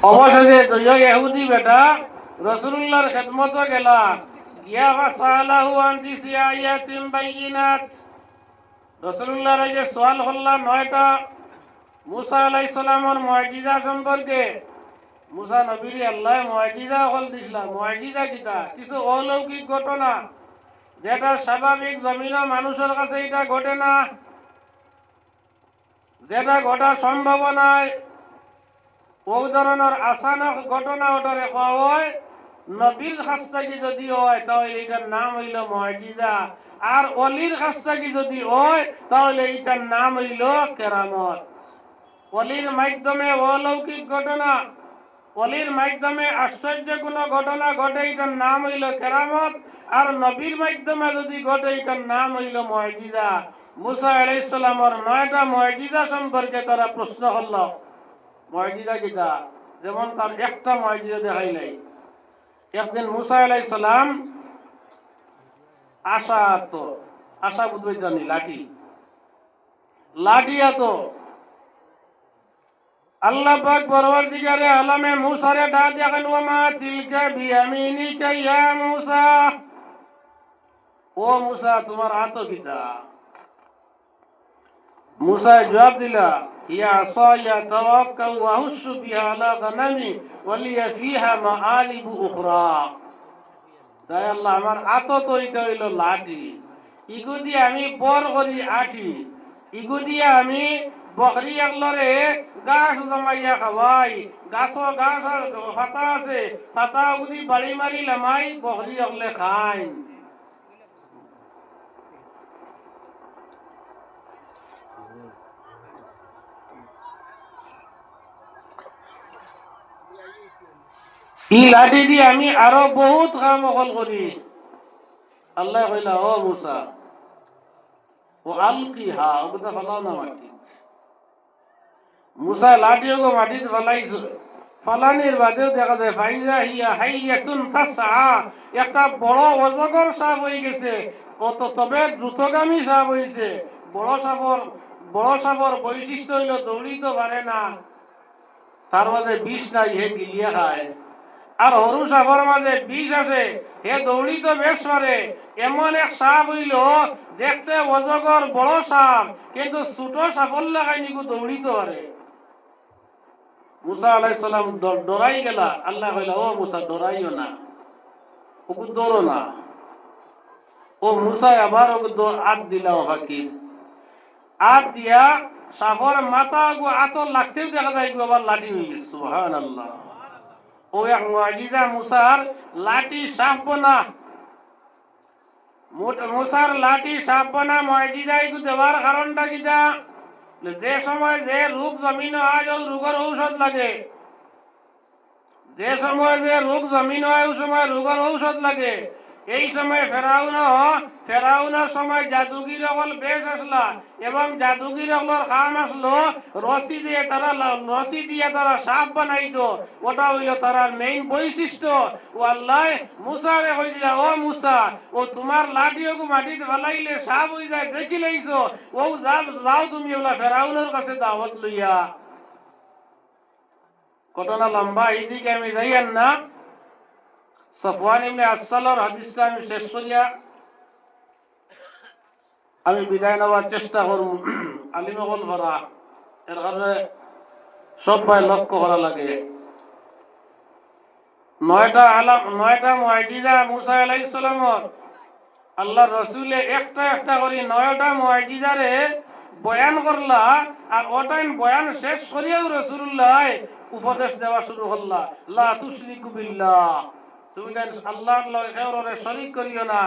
অবশেষে দুই ইহুদি বেটা রাসূলুল্লাহর খেদমতে গেলা গিয়া ফাসালাহু আন তিসিয়ায়াতিন বাইয়িনাত। রাসূলুল্লাহর যে সওয়াল হল্লা 9টা মুসা আলাইহিস সালামের মুআজিজা সম্পর্কে। মুসা নবীর আল্লাহ মুআজিজা হল দিছলা। মুআজিজা কিটা? কিছু অলৌকিক ঘটনা যেটা স্বাভাবিক জমিনের মানুষের কাছে এটা ঘটে না, যেটা ঘটা সম্ভব নয়। ওই ধরনের আচানক ঘটনা ওটারে কয় নবীর কাছ থেকে যদি হয় তাহলে এটার নাম হইল মুআজিজা, আর অলির কাছ থেকে যদি হয় তাহলে এটার নাম হইল কেরামত। অলির মাধ্যমে অলৌকিক ঘটনা, অলির মাধ্যমে আশ্চর্য কোনো ঘটনা ঘটে এটার নাম হইল কেরামত, আর নবীর মাধ্যমে যদি ঘটে এটার নাম হইল মুআজিজা। মুসা আলাইহিস সালামের 9টা মুআজিজা সম্পর্কে তারা প্রশ্ন করল। মুআজিজা কিটা? যেমন তার একটা মুআজিজা দেখাই নাই। একদিন মুসা আলাইহিস সালাম আশা বুঝবে জানি লাঠি আতো আল্লাহ পাক পরওয়ারদিগারে আলমে মুসারে ডাক দেখেন, ওমা তিলকা বিয়ামিনিকা ইয়া মুসা। ও মুসা, তোমার হাত কিটা? মুসা জবাব দিলা, ইয়া আসায়া তাওয়াক্কাউ ওয়া হুশু বিহা আলা গানামি ওয়া লিয়া ফিহা মাআলিবু উখরা। তাই আল্লাহ আমার হাত তো এটা হইল লাঠি, ইগু দিয়ে আমি বর করি আঠি, ইগু দিয়ে আমি বকরি একলরে গাছ জমাইয়া খাওয়াই। গাছ ফাতা আছে, ফাতা বুঝি বাড়ি মারি লামাই বকরি একলে খাই। ই লাঠি দিয়ে আমি আরো বহুত কাম অকল করি। আল্লাহ কইলা, ও মুসা ও আলকিহা, ওটা ফেলাও না মাটি। মুসা লাঠিও মাটিতে ফেলাইছে। ফলানির বাদেও দেখা যায় ফাইজা হিয়া হাইয়াতুন তাসআ, একটা বড় অজগর সাপ হয়ে গেছে। কত তবে দ্রুতগামী সাপ হয়েছে। বড় সাপর বৈশিষ্ট্য হইল দৌড়িতে পারে না, তার মাঝে বিষ নাই, হে গিলিয়া খায়। আর হরু সাপর মাঝে বিষ আছে, হে দৌড়িতে বেশ পারে। এমন এক সাপ হইল দেখতে অজগর বড় সাপ, কিন্তু ছোট সাপর লাগাই নিকু দৌড়িতে পারে। মুসা আলাইহিস সালাম ডরাই গেলা। আল্লাহ কইলা, ও মুসা ডরাইও না, ওকে দৌড়ো না। ও মুসা আবার ওকে হাত দিলা, বাকি হাত দিয়া সাপর মাথা আত লাগতেও দেখা যায় আবার লাঠি হয়ে গেছে। সুবহানাল্লাহ। ও এক মুআজিজা মুসার লাঠি সাপ বনা। মুসার লাঠি সাপ বনা মুআজিজা ইগু দেওয়ার কারণটা কিটা? যে সময় যে রোগ জমিন আজ রোগের ঔষধ লাগে, যে সময় যে রোগ জমিন হয় ওই সময় রোগের ঔষধ লাগে। এই সময় ফেরাউনের সময় জাদুগির অকল বেশ আসলা, এবং জাদুগির অকলের কাম আসলো রশি দিয়ে তারা সাপ বানাইতো। ওটা হইল তারার মেইন বৈশিষ্ট্য। ও আল্লাহ মুসারে কই দিলা, ও মুসা, ও তোমার লাঠিও মাটিতে ফেলাইলে সাপ হয়ে যায় দেখি লাইছো। ও যাও তুমি ওলা ফেরাউনের কাছে দাওয়াত লইয়া। ঘটনা লম্বা, এইদিকে আমি যাইয়ান না। সফওয়ান ইবনে আসসালর হাদিসটা আমি শেষ করিয়া আমি বিদায় নেওয়ার চেষ্টা করব। আলিমগল ভরা এর কারণে সবাই লক্ষ্য করা লাগে। 9টা মুআজিজা মুসা আলাইহিস সালামর আল্লাহ রসুলে একটা করি 9টা মুআজিজারে বয়ান করলা। আর ওটাই বয়ান শেষ করিয়াও রাসূলুল্লাহ উপদেশ দেওয়া শুরু করলা, লা তুশরিকু বিল্লাহ, তুমি আল্লাহর লগে কাউরে শরীক করিও না।